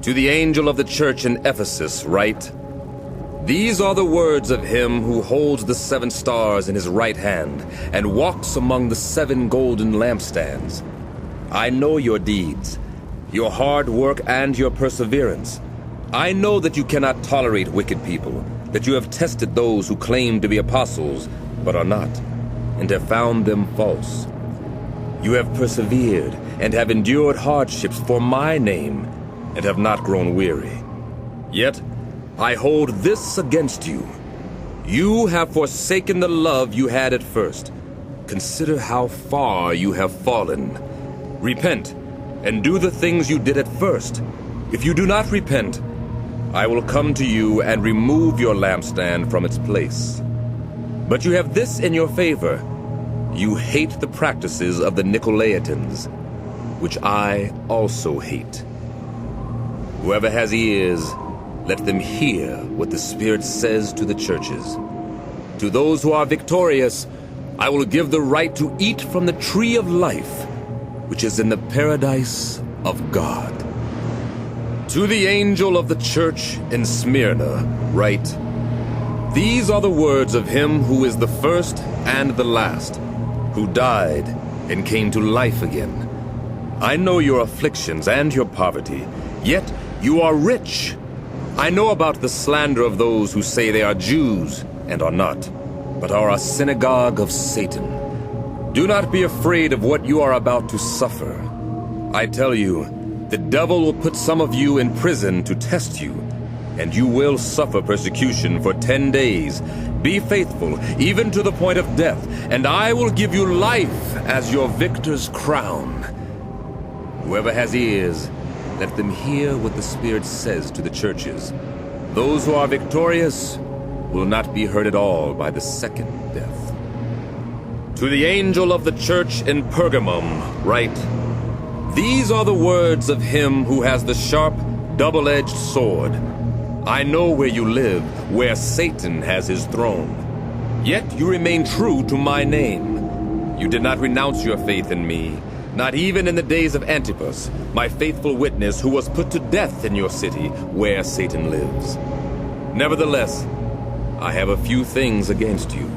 To the angel of the church in Ephesus write, These are the words of him who holds the 7 stars in his right hand and walks among the 7 golden lampstands. I know your deeds, your hard work and your perseverance. I know that you cannot tolerate wicked people, that you have tested those who claim to be apostles but are not, and have found them false. You have persevered and have endured hardships for my name, and have not grown weary. Yet I hold this against you. You have forsaken the love you had at first. Consider how far you have fallen. Repent, and do the things you did at first. If you do not repent, I will come to you and remove your lampstand from its place. But you have this in your favor. You hate the practices of the Nicolaitans, which I also hate. Whoever has ears, let them hear what the Spirit says to the churches. To those who are victorious, I will give the right to eat from the tree of life, which is in the paradise of God. To the angel of the church in Smyrna write, These are the words of him who is the first and the last, who died and came to life again. I know your afflictions and your poverty, yet you are rich. I know about the slander of those who say they are Jews and are not, but are a synagogue of Satan. Do not be afraid of what you are about to suffer. I tell you, the devil will put some of you in prison to test you, and you will suffer persecution for 10 days. Be faithful, even to the point of death, and I will give you life as your victor's crown. Whoever has ears, let them hear what the Spirit says to the churches. Those who are victorious will not be hurt at all by the second death. To the angel of the church in Pergamum write, These are the words of him who has the sharp, double-edged sword. I know where you live, where Satan has his throne. Yet you remain true to my name. You did not renounce your faith in me, not even in the days of Antipas, my faithful witness, who was put to death in your city, where Satan lives. Nevertheless, I have a few things against you.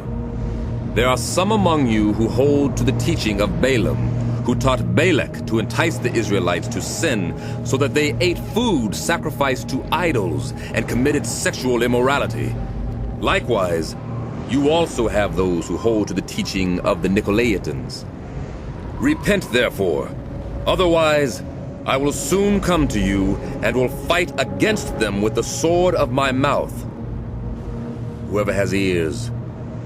There are some among you who hold to the teaching of Balaam, who taught Balak to entice the Israelites to sin, so that they ate food sacrificed to idols and committed sexual immorality. Likewise, you also have those who hold to the teaching of the Nicolaitans. Repent, therefore, otherwise I will soon come to you and will fight against them with the sword of my mouth. Whoever has ears,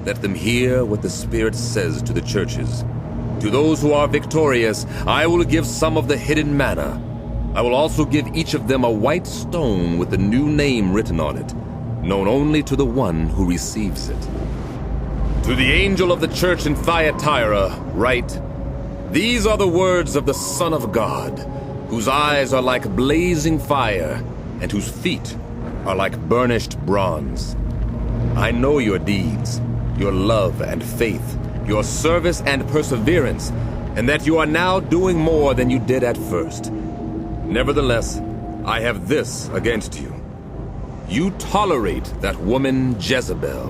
let them hear what the Spirit says to the churches. To those who are victorious, I will give some of the hidden manna. I will also give each of them a white stone with a new name written on it, known only to the one who receives it. To the angel of the church in Thyatira write, These are the words of the Son of God, whose eyes are like blazing fire, and whose feet are like burnished bronze. I know your deeds, your love and faith, your service and perseverance, and that you are now doing more than you did at first. Nevertheless, I have this against you. You tolerate that woman Jezebel,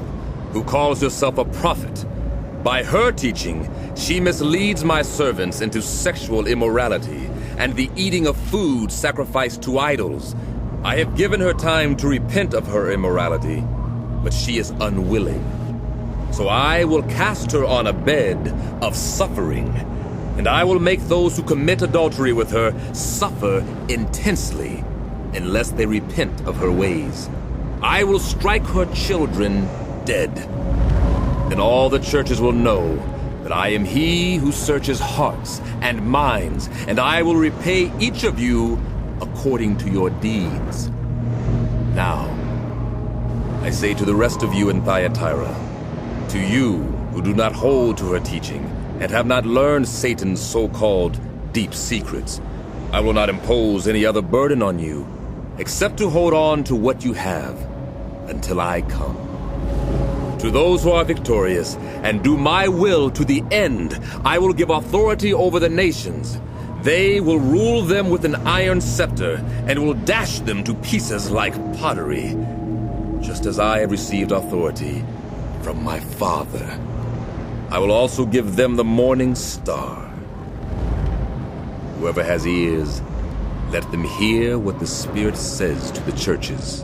who calls herself a prophet. By her teaching, she misleads my servants into sexual immorality and the eating of food sacrificed to idols. I have given her time to repent of her immorality, but she is unwilling. So I will cast her on a bed of suffering, and I will make those who commit adultery with her suffer intensely, unless they repent of her ways. I will strike her children dead. Then all the churches will know that I am he who searches hearts and minds, and I will repay each of you according to your deeds. Now, I say to the rest of you in Thyatira, to you who do not hold to her teaching and have not learned Satan's so-called deep secrets, I will not impose any other burden on you, except to hold on to what you have until I come. To those who are victorious and do my will to the end, I will give authority over the nations. They will rule them with an iron scepter and will dash them to pieces like pottery, just as I have received authority from my Father. I will also give them the morning star. Whoever has ears, let them hear what the Spirit says to the churches.